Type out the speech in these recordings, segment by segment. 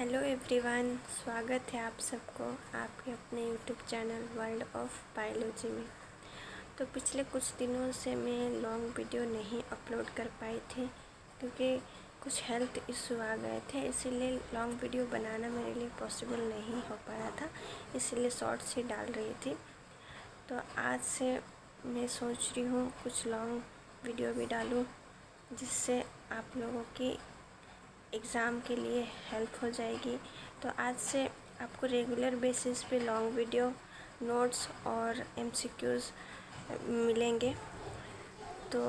Hello everyone, स्वागत है आप सबको आपके अपने YouTube channel world of biology में। तो पिछले कुछ दिनों से मैं लॉन्ग वीडियो नहीं अपलोड कर पाई थी क्योंकि कुछ हेल्थ इशू आ गए थे, इसीलिए लॉन्ग वीडियो बनाना मेरे लिए पॉसिबल नहीं हो पाया था, इसीलिए शॉर्ट्स ही डाल रही थी। तो आज से मैं सोच रही हूँ कुछ लॉन्ग वीडियो भी डालूँ जिससे आप लोगों की एग्ज़ाम के लिए हेल्प हो जाएगी। तो आज से आपको रेगुलर बेसिस पे लॉन्ग वीडियो, नोट्स और एमसीक्यूज़ मिलेंगे। तो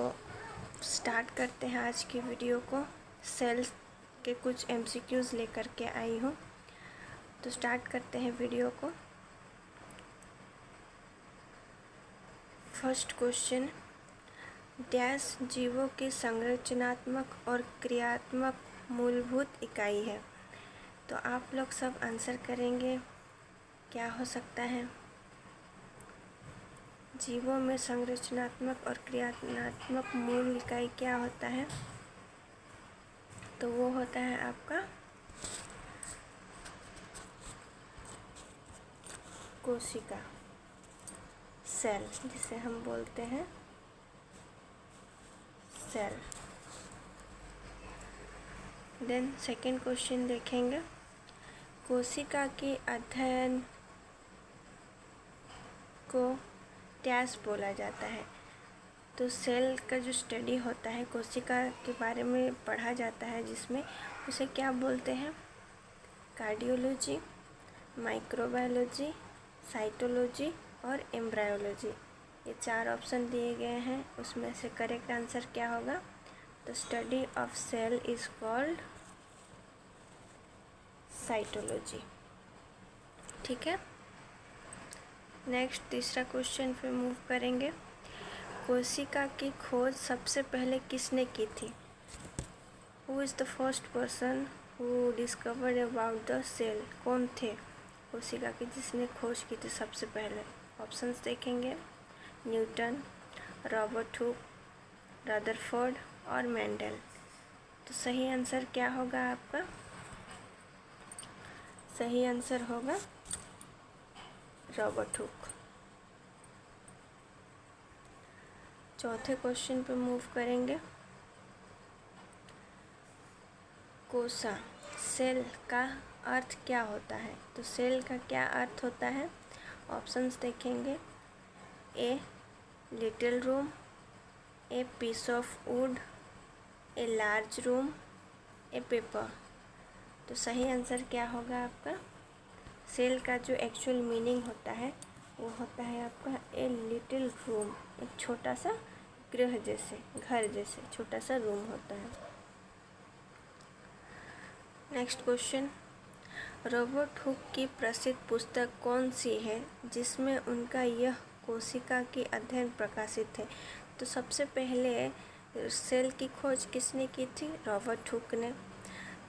स्टार्ट करते हैं आज की वीडियो को। सेल्स के कुछ एमसीक्यूज़ लेकर के आई हूँ, तो स्टार्ट करते हैं वीडियो को। फर्स्ट क्वेश्चन, डैश जीवों की संरचनात्मक और क्रियात्मक मूलभूत इकाई है। तो आप लोग सब आंसर करेंगे, क्या हो सकता है। जीवों में संरचनात्मक और क्रियात्मक मूल इकाई क्या होता है? तो वो होता है आपका कोशिका, सेल, जिसे हम बोलते हैं सेल। देन सेकेंड क्वेश्चन देखेंगे, कोशिका के अध्ययन को डैश बोला जाता है। तो सेल का जो स्टडी होता है, कोशिका के बारे में पढ़ा जाता है जिसमें, उसे क्या बोलते हैं? कार्डियोलॉजी, माइक्रोबायोलॉजी, साइटोलॉजी और एम्ब्रायोलॉजी। ये 4 ऑप्शन दिए गए हैं, उसमें से करेक्ट आंसर क्या होगा? The study of cell is called cytology. ठीक है, नेक्स्ट तीसरा क्वेश्चन पे मूव करेंगे। कोशिका की खोज सबसे पहले किसने की थी? Who is the first person who discovered about the cell? कौन थे कोशिका की जिसने खोज की थी सबसे पहले? ऑप्शंस देखेंगे, न्यूटन, रॉबर्ट हुक, रदरफोर्ड और मेंडल। तो सही आंसर क्या होगा आपका? सही आंसर होगा रॉबर्ट हुक। चौथे क्वेश्चन पे मूव करेंगे। कोशा, सेल का अर्थ क्या होता है? तो सेल का क्या अर्थ होता है? ऑप्शंस देखेंगे, a little room, a piece of wood, a large room, a paper. तो सही आंसर क्या होगा आपका? सेल का जो एक्चुअल मीनिंग होता है वो होता है आपका ए लिटिल रूम, एक छोटा सा गृह जैसे, घर जैसे छोटा सा रूम होता है। नेक्स्ट क्वेश्चन, रॉबर्ट हुक की प्रसिद्ध पुस्तक कौन सी है जिसमें उनका यह कोशिका की अध्ययन प्रकाशित है? तो सबसे पहले सेल की खोज किसने की थी? रॉबर्ट हुक ने।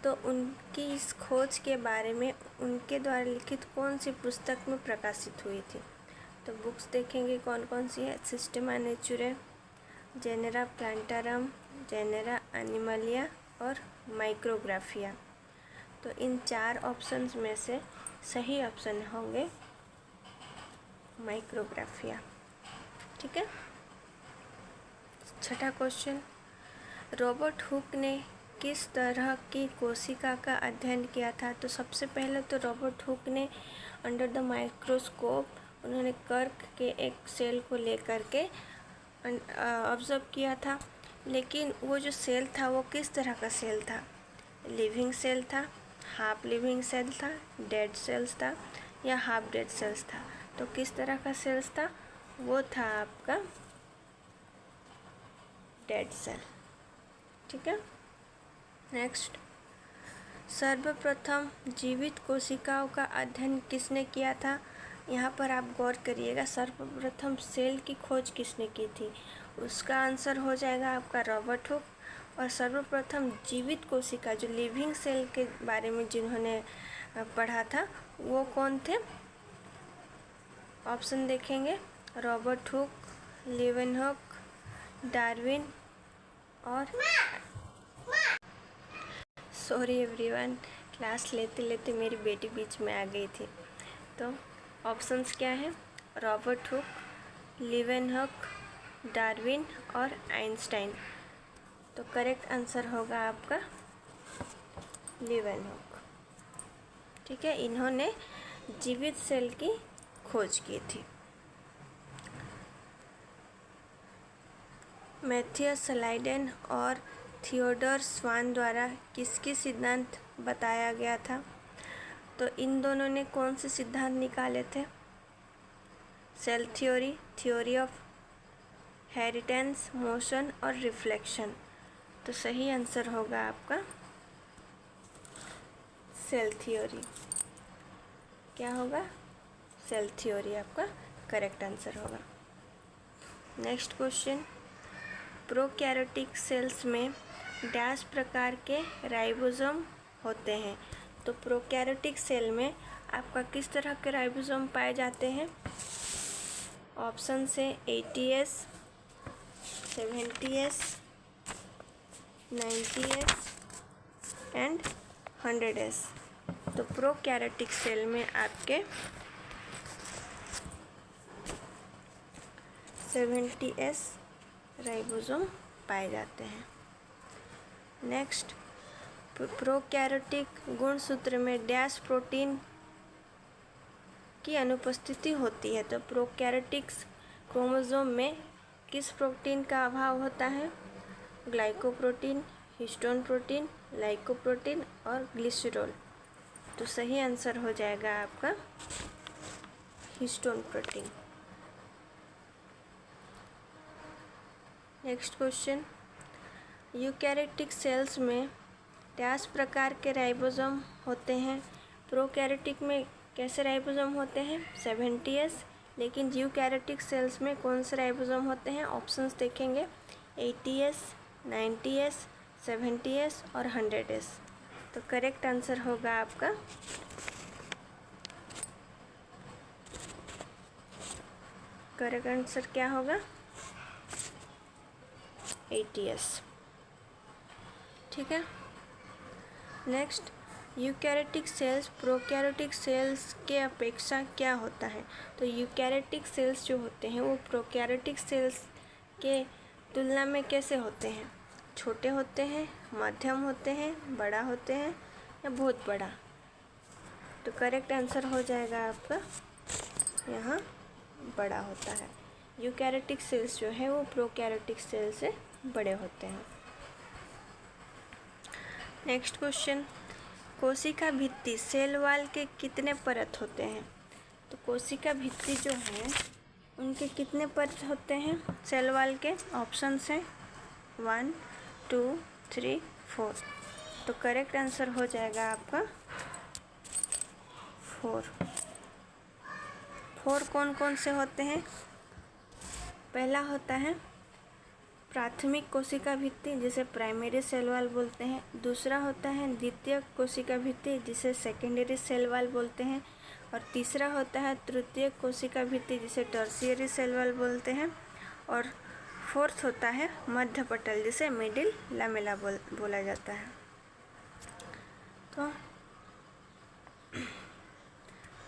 तो उनकी इस खोज के बारे में उनके द्वारा लिखित कौन सी पुस्तक में प्रकाशित हुई थी? तो बुक्स देखेंगे कौन कौन सी है, सिस्टेमा नेचुरे, जेनेरा प्लांटारम, जेनेरा एनिमलिया और माइक्रोग्राफिया। तो इन 4 ऑप्शंस में से सही ऑप्शन होंगे माइक्रोग्राफिया। ठीक है, छठा क्वेश्चन, रॉबर्ट हुक ने किस तरह की कोशिका का अध्ययन किया था? तो सबसे पहले तो रॉबर्ट हुक ने अंडर द माइक्रोस्कोप उन्होंने कर्क के एक सेल को लेकर के ऑब्जर्व किया था, लेकिन वो जो सेल था वो किस तरह का सेल था? लिविंग सेल था, हाफ लिविंग सेल था, डेड सेल्स था या हाफ डेड सेल्स था? तो किस तरह का सेल्स था? वो था आपका डेड सेल। ठीक है, नेक्स्ट, सर्वप्रथम जीवित कोशिकाओं का अध्ययन किसने किया था? यहाँ पर आप गौर करिएगा, सर्वप्रथम सेल की खोज किसने की थी? उसका आंसर हो जाएगा आपका रॉबर्ट हुक। और सर्वप्रथम जीवित कोशिका, जो लिविंग सेल के बारे में जिन्होंने पढ़ा था, वो कौन थे? ऑप्शन देखेंगे, रॉबर्ट हुक, लेवेनहुक, डार्विन और सॉरी एवरीवन, क्लास लेते लेते मेरी बेटी बीच में आ गई थी। तो ऑप्शंस क्या है? रॉबर्ट हुक, लीवेनहॉक, डार्विन और आइंस्टाइन। तो करेक्ट आंसर होगा आपका लीवेनहॉक। ठीक है, इन्होंने जीवित सेल की खोज की थी। मैथियस लाइडेन और थियोडोर स्वान द्वारा किसकी सिद्धांत बताया गया था? तो इन दोनों ने कौन से सिद्धांत निकाले थे? Cell theory, theory of heritance, motion और रिफ्लेक्शन। तो सही आंसर होगा आपका सेल थ्योरी। क्या होगा? सेल थ्योरी आपका करेक्ट आंसर होगा। नेक्स्ट क्वेश्चन, प्रोकैरियोटिक सेल्स में डैश प्रकार के राइबोसोम होते हैं। तो प्रोकैरियोटिक सेल में आपका किस तरह के राइबोसोम पाए जाते हैं? ऑप्शन से 80S, 70S, 90S and 100S। तो प्रोकैरियोटिक सेल में आपके 70S राइबोसोम पाए जाते हैं। नेक्स्ट, प्रोकैरियोटिक गुणसूत्र में डैश प्रोटीन की अनुपस्थिति होती है। तो प्रोकैरियोटिक क्रोमोसोम में किस प्रोटीन का अभाव होता है? ग्लाइकोप्रोटीन, हिस्टोन प्रोटीन, लाइकोप्रोटीन और ग्लिसरॉल। तो सही आंसर हो जाएगा आपका histone protein. Next question, eukaryotic cells में डैश प्रकार के राइबोसोम होते हैं। प्रोकैरियोटिक में कैसे राइबोसोम होते हैं? 70S। लेकिन यूकैरियोटिक सेल्स में कौन से राइबोसोम होते हैं? ऑप्शंस देखेंगे 80S, 90S, 70S और 100S। तो करेक्ट आंसर होगा आपका करेक्ट आंसर क्या होगा? 80S। ठीक है। Next, eukaryotic cells prokaryotic cells के अपेक्षा क्या होता है? तो यूकैरियोटिक सेल्स जो होते हैं वो प्रोकैरियोटिक सेल्स के तुलना में कैसे होते हैं? छोटे होते हैं, मध्यम होते हैं, बड़ा होते हैं या बहुत बड़ा? तो करेक्ट आंसर हो जाएगा आपका यहाँ बड़ा होता है। यूकैरियोटिक सेल्स जो है वो प्रोकैरियोटिक सेल से बड़े होते हैं। नेक्स्ट क्वेश्चन, कोशिका भित्ति सेल वाल के कितने परत होते हैं? तो कोशिका भित्ति जो है उनके कितने परत होते हैं सेल वाल के? ऑप्शन है 1, 2, 3, 4। तो करेक्ट आंसर हो जाएगा आपका 4। 4 कौन कौन से होते हैं? पहला होता है प्राथमिक कोशिका भित्ति जिसे प्राइमरी सेल वाल बोलते हैं। दूसरा होता है द्वितीय कोशिका भित्ति जिसे सेकेंडरी सेल वाल बोलते हैं। और तीसरा होता है तृतीय कोशिका भित्ति जिसे टर्शियरी सेल वाल बोलते हैं। और फोर्थ होता है मध्य पटल जिसे मिडिल लैमेला बोला जाता है। तो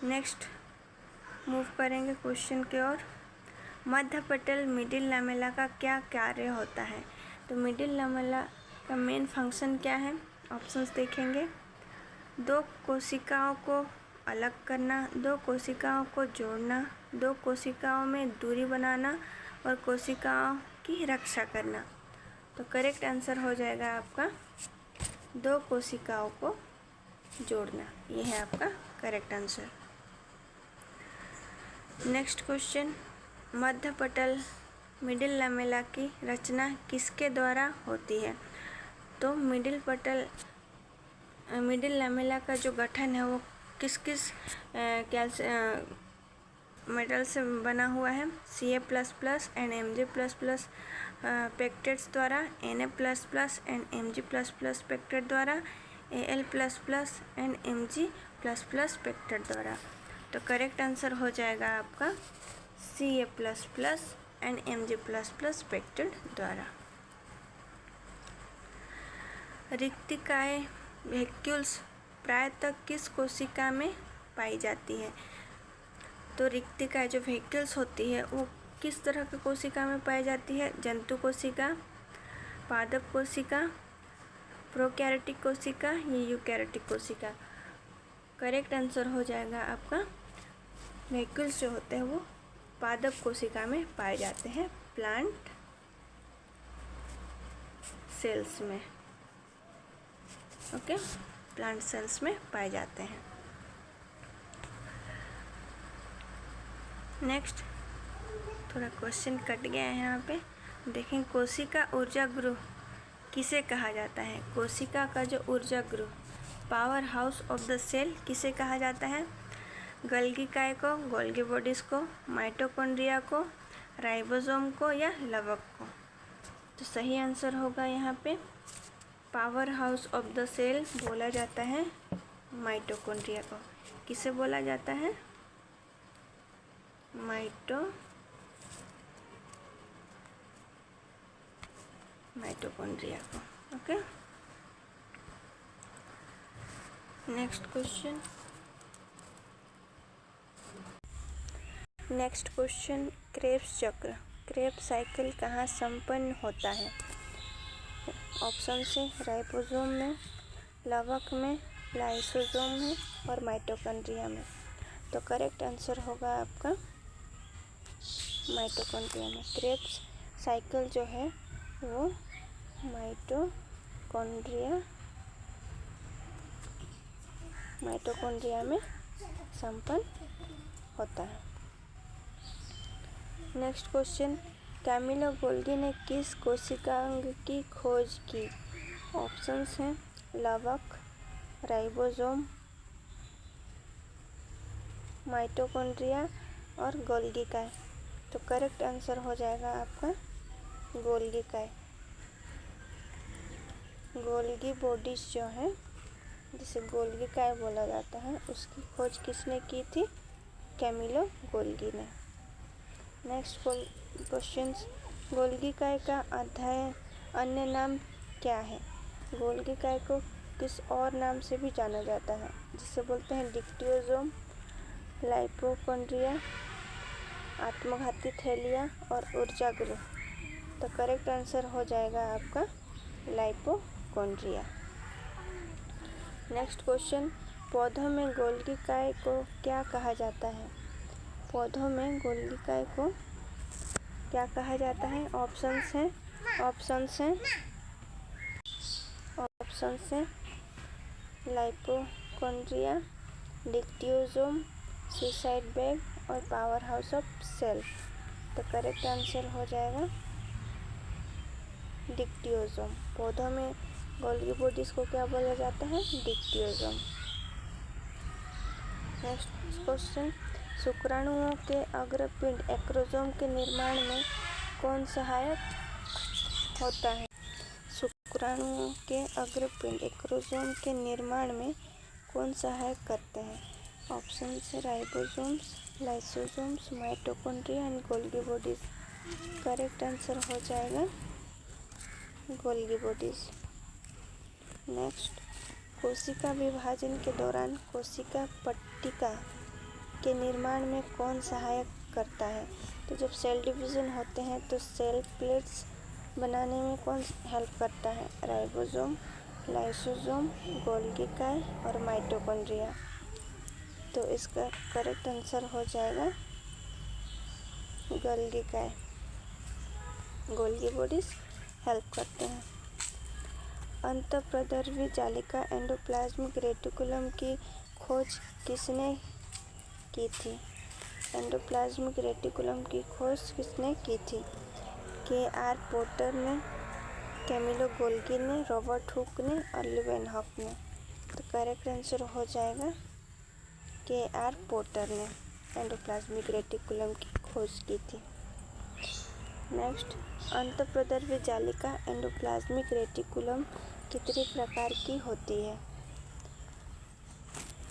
नेक्स्ट मूव करेंगे क्वेश्चन की ओर। मध्य पटल मिडिल लैमेला का क्या कार्य होता है? तो मिडिल लैमेला का मेन फंक्शन क्या है? ऑप्शंस देखेंगे 2 कोशिकाओं को अलग करना, 2 कोशिकाओं को जोड़ना, 2 कोशिकाओं में दूरी बनाना और कोशिकाओं की रक्षा करना। तो करेक्ट आंसर हो जाएगा आपका 2 कोशिकाओं को जोड़ना। ये है आपका करेक्ट आंसर। नेक्स्ट क्वेश्चन, मध्य पटल मिडिल लैमेला की रचना किसके द्वारा होती है? तो मिडिल लैमेला का जो गठन है वो किस किस मेटल से बना हुआ है? Ca++ एंड Mg++ पेक्टेट्स द्वारा, Na++ एंड Mg++ पेक्टेट द्वारा, Al++ एंड Mg++ पेक्टेट द्वारा। तो करेक्ट आंसर हो जाएगा आपका Ca++ एंड Mg++ पेक्टेट द्वारा। रिक्तिकाएँ वैक्यूल्स प्रायतः किस कोशिका में पाई जाती है? तो रिक्तिका जो वेहिकल्स होती है वो किस तरह की कोशिका में पाई जाती है? जंतु कोशिका, पादप कोशिका, प्रोकैरियोटिक कोशिका या यूकैरियोटिक कोशिका? करेक्ट आंसर हो जाएगा आपका वेहिकल्स जो होते हैं वो पादप कोशिका में पाए जाते हैं, प्लांट सेल्स में। ओके, प्लांट सेल्स में पाए जाते हैं। नेक्स्ट, थोड़ा क्वेश्चन कट गया है यहाँ पे, देखें। कोशिका ऊर्जा गृह किसे कहा जाता है? कोशिका का जो ऊर्जा गृह, power house of the cell, किसे कहा जाता है? गोल्गी काय को, गोल्गी बॉडीज को, माइटोकॉन्ड्रिया को, राइबोसोम को या लवक को? तो सही आंसर होगा यहाँ पे power house of the cell बोला जाता है माइटोकॉन्ड्रिया को। किसे बोला जाता है? माइटोकॉन्ड्रिया को। Okay, next question. क्रेब्स चक्र, क्रेब्स साइकिल कहाँ संपन्न होता है? ऑप्शन से राइबोसोम में, लवक में, लाइसोसोम में और माइटोकॉन्ड्रिया में। तो करेक्ट आंसर होगा आपका माइटोकॉन्ड्रिया में। क्रेब्स साइकिल जो है वो माइटोकॉन्ड्रिया में संपन्न होता है। नेक्स्ट क्वेश्चन, कैमिलो गोल्गी ने किस कोशिकांग की खोज की? ऑप्शंस हैं लवक, राइबोसोम, माइटोकॉन्ड्रिया और गोल्गी काय। तो करेक्ट आंसर हो जाएगा आपका गोल्गी काय। गोल्गी बॉडीज जो है जिसे गोल्गी काय बोला जाता है, उसकी खोज किसने की थी? कैमिलो गोल्गी ने। नेक्स्ट क्वेश्चन, गोल्गी काय का अन्य नाम क्या है? गोल्गी काय को किस और नाम से भी जाना जाता है, जिसे बोलते हैं डिक्टियोसोम, लाइपोकॉन्ड्रिया, आत्मघाती थैलिया और ऊर्जा गृह? तो करेक्ट आंसर हो जाएगा आपका लाइपोकॉन्ड्रिया। नेक्स्ट क्वेश्चन, पौधों में गोल्गी काय को क्या कहा जाता है? पौधों में गोल्गी काय को क्या कहा जाता है? ऑप्शंस हैं लाइपोकॉन्ड्रिया, डिक्टियोसोम, सुसाइड बैग और पावर हाउस ऑफ सेल। तो करेक्ट आंसर हो जाएगा डिक्टियोसोम। पौधों में गोल्गी बॉडीज को क्या बोला जाता है? डिक्टियोसोम। नेक्स्ट क्वेश्चन, शुक्राणुओं के अग्रपिंड एक्रोसोम के निर्माण में कौन सहायक होता है? शुक्राणुओं के अग्रपिंड एक्रोसोम के निर्माण में कौन सहायक करते हैं? ऑप्शन से ribosomes, lysosomes, mitochondria and Golgi bodies. Correct answer हो जाएगा गोल्गी बॉडीज। नेक्स्ट, कोशिका विभाजन के दौरान कोशिका पट्टिका के निर्माण में कौन सहायक करता है? तो जब सेल डिवीज़न होते हैं तो सेल प्लेट्स बनाने में कौन हेल्प करता है? राइबोसोम, लाइसोसोम, गोल्गी काय और माइटोकॉन्ड्रिया। तो इसका करेक्ट आंसर हो जाएगा गोल्गी काय। गोल्गी बॉडीज हेल्प करते हैं। अंतःप्रद्रव्य जालिका एंडोप्लाज्मिक रेटिकुलम की खोज किसने की थी? एंडोप्लाज्मिक रेटिकुलम की खोज किसने की थी? के.आर. पोर्टर ने, कैमिलो गोल्गी ने, रॉबर्ट हुक ने और लीवेनहॉक ने। तो करेक्ट आंसर हो जाएगा के.आर. पोर्टर ने एंडोप्लाज्मिक रेटिकुलम की खोज की थी। नेक्स्ट, अंतःप्रद्रव्य जालिका एंडोप्लाज्मिक रेटिकुलम कितने प्रकार की होती है?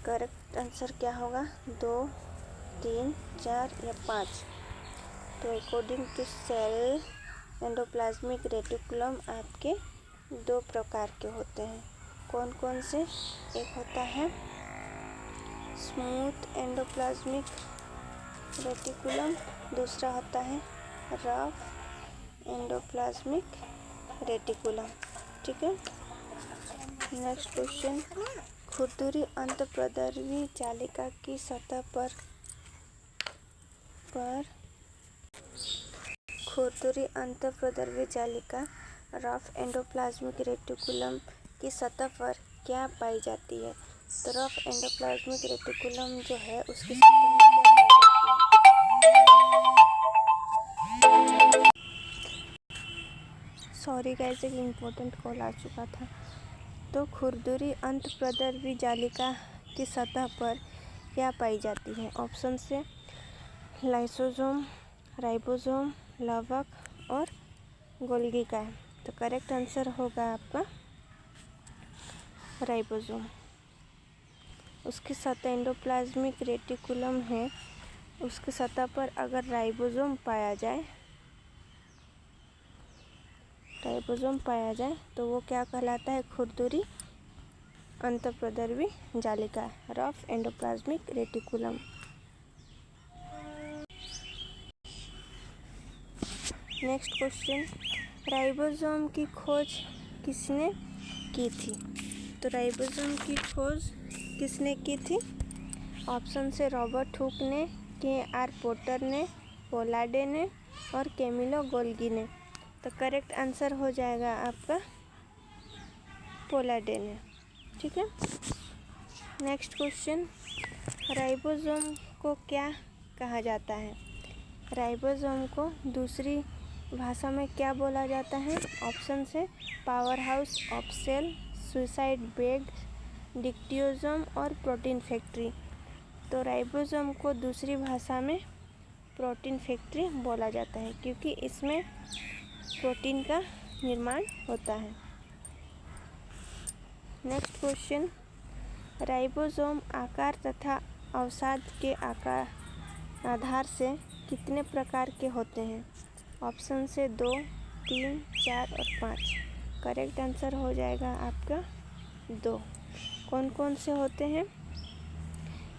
करेक्ट आंसर क्या होगा? 2, 3, 4 या 5? तो according to cell endoplasmic reticulum आपके 2 प्रकार के होते हैं। कौन कौन से? एक होता है स्मूथ एंडोप्लाज्मिक रेटिकुलम, दूसरा होता है रफ एंडोप्लाज्मिक रेटिकुलम। ठीक है। नेक्स्ट क्वेश्चन, खुरदुरी अंतःप्रद्रवी जालिका की सतह पर खुरदुरी अंतःप्रद्रवी जालिका रफ एंडोप्लाज्मिक रेटिकुलम की सतह पर क्या पाई जाती है? तो रफ एंडोप्लाज्मिक रेटिकुलम जो है उसकी सतह में क्या पाई जाती है? सॉरी गाइस, एक इम्पोर्टेंट कॉल आ चुका था। तो खुरदुरी अंतःप्रद्रवी जालिका की सतह पर क्या पाई जाती है? ऑप्शन से लाइसोसोम, राइबोसोम, लवक और गोल्गी का है। तो करेक्ट आंसर होगा आपका राइबोसोम। उसकी सतह एंडोप्लाज्मिक रेटिकुलम है, उसकी सतह पर अगर राइबोसोम पाया जाए तो वो क्या कहलाता है? खुरदुरी अंतःप्रद्रवी जालिका, rough endoplasmic reticulum. Next question, ribosome की खोज किसने की थी? तो राइबोसोम की खोज किसने की थी? ऑप्शन से रॉबर्ट हुक ने, के.आर. पोर्टर ने, पोलार्डे ने और कैमिलो गोल्गी ने। तो करेक्ट आंसर हो जाएगा आपका पोलार्डे ने। ठीक है। नेक्स्ट क्वेश्चन, राइबोसोम को क्या कहा जाता है? राइबोसोम को दूसरी भाषा में क्या बोला जाता है? ऑप्शन से power house of cell, suicide bag, dictyosome और प्रोटीन फैक्ट्री। तो राइबोसोम को दूसरी भाषा में प्रोटीन फैक्ट्री बोला जाता है क्योंकि इसमें प्रोटीन का निर्माण होता है। नेक्स्ट क्वेश्चन, राइबोसोम आकार तथा अवसाद के आधार से कितने प्रकार के होते हैं? ऑप्शन से 2, 3, 4 और 5। करेक्ट आंसर हो जाएगा आपका 2। कौन कौन से होते हैं?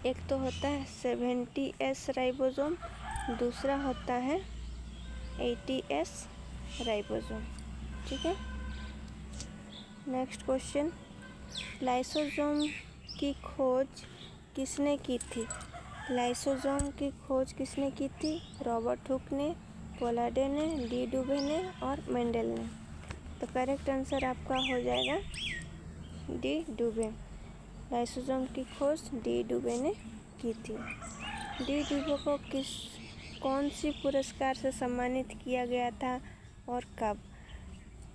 एक तो होता है 70S राइबोसोम, दूसरा होता है 80S राइबोसोम। ठीक है। नेक्स्ट क्वेश्चन, लाइसोसोम की खोज किसने की थी? लाइसोसोम की खोज किसने की थी? रॉबर्ट हुक ने, पोलार्डे ने, डी डुबे ने और मेंडल ने। तो करेक्ट आंसर आपका हो जाएगा डी डुबे। लाइसोसोम की खोज डी डुबे ने की थी। डी डुबे को कौन सी पुरस्कार से सम्मानित किया गया था और कब?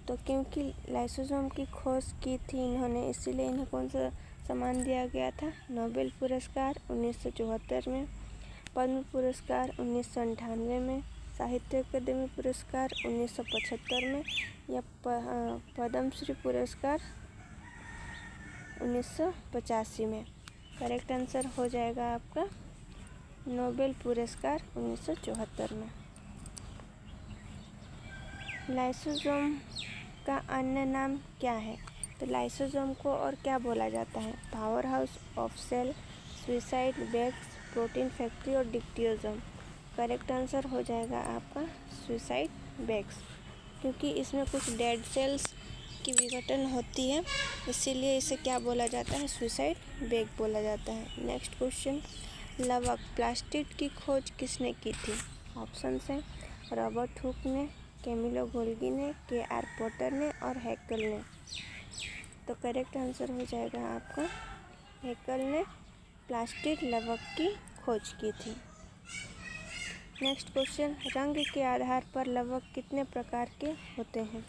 तो क्योंकि लाइसोसोम की खोज की थी इन्होंने, इसीलिए इन्हें कौन सा सम्मान दिया गया था? नोबेल पुरस्कार 1974 में, पद्म पुरस्कार 1998 में, साहित्य अकादमी पुरस्कार 1975 में या पद्मश्री पुरस्कार 1985 में। करेक्ट आंसर हो जाएगा आपका नोबेल पुरस्कार 1974 में। लाइसोसोम का अन्य नाम क्या है? तो लाइसोसोम को और क्या बोला जाता है? Power house of cell, suicide bags, protein factory और डिक्टियोसोम। करेक्ट आंसर हो जाएगा आपका सुसाइड बैग्स, क्योंकि इसमें कुछ डेड सेल्स की विघटन होती है, इसीलिए इसे क्या बोला जाता है? सुसाइड बैग बोला जाता है। नेक्स्ट क्वेश्चन, लवक प्लास्टिड की खोज किसने की थी? ऑप्शन से रॉबर्ट हुक ने, कैमिलो गोल्गी ने, के.आर. पोर्टर ने और हैकेल ने। तो करेक्ट आंसर हो जाएगा आपका हैकेल ने प्लास्टिड लवक की खोज की थी। नेक्स्ट क्वेश्चन, रंग के आधार पर लवक कितने प्रकार के होते हैं?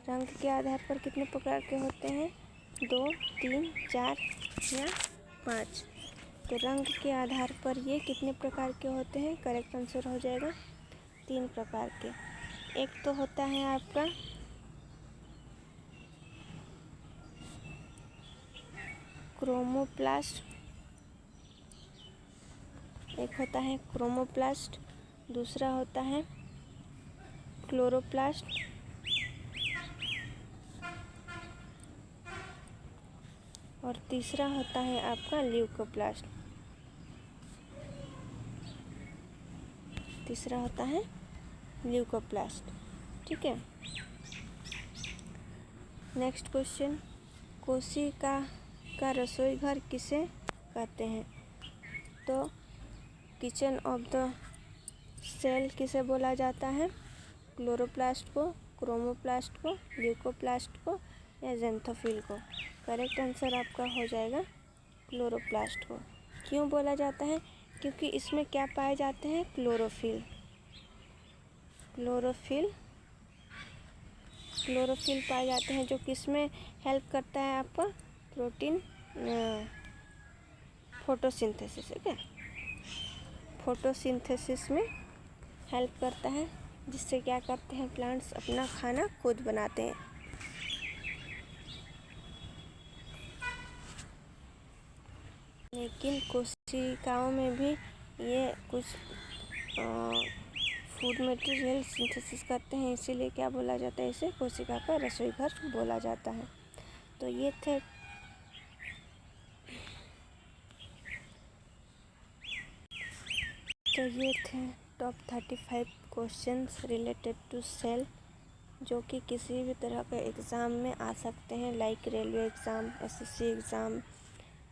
रंग के आधार पर कितने प्रकार के होते हैं? 2, 3, 4 या 5। तो रंग के आधार पर ये कितने प्रकार के होते हैं? करेक्ट आंसर हो जाएगा 3 प्रकार के। एक तो होता है आपका क्रोमोप्लास्ट, एक होता है क्रोमोप्लास्ट, दूसरा होता है क्लोरोप्लास्ट और तीसरा होता है आपका ल्यूकोप्लास्ट। तीसरा होता है ल्यूकोप्लास्ट। ठीक है। नेक्स्ट क्वेश्चन, कोशिका का रसोई घर किसे कहते हैं? तो किचन ऑफ द सेल किसे बोला जाता है? क्लोरोप्लास्ट को, क्रोमोप्लास्ट को, ल्यूकोप्लास्ट को या ज़ैंथोफिल को? करेक्ट आंसर आपका हो जाएगा क्लोरोप्लास्ट को। क्यों बोला जाता है? क्योंकि इसमें क्या पाए जाते हैं? क्लोरोफिल। क्लोरोफिल पाए जाते हैं, जो किस में हेल्प करता है आपका? Protein photosynthesis. ठीक है, फोटोसिंथेसिस में हेल्प करता है, जिससे क्या करते हैं प्लांट्स अपना खाना खुद बनाते हैं। लेकिन कोशिकाओं में भी ये कुछ फूड मटेरियल सिंथेसिस करते हैं, इसीलिए क्या बोला जाता है? इसे कोशिका का रसोई घर बोला जाता है। तो ये थे top 35 questions related to cell, जो कि किसी भी तरह के एग्ज़ाम में आ सकते हैं, like railway exam, SSC exam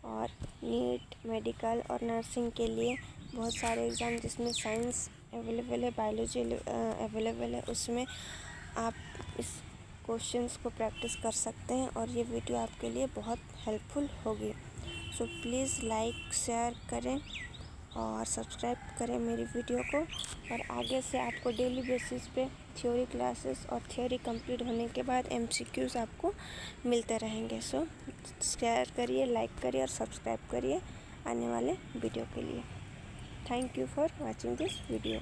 और नीट, मेडिकल और नर्सिंग के लिए बहुत सारे एग्ज़ाम जिसमें साइंस अवेलेबल है, बायोलॉजी अवेलेबल है, उसमें आप इस क्वेश्चंस को प्रैक्टिस कर सकते हैं और ये वीडियो आपके लिए बहुत हेल्पफुल होगी। सो प्लीज़ लाइक शेयर करें और सब्सक्राइब करें मेरी वीडियो को। और आगे से आपको डेली बेसिस पे थ्योरी क्लासेस और थ्योरी कंप्लीट होने के बाद MCQs आपको मिलते रहेंगे। सो शेयर करिए, लाइक करिए और सब्सक्राइब करिए आने वाले वीडियो के लिए। Thank you for watching this video.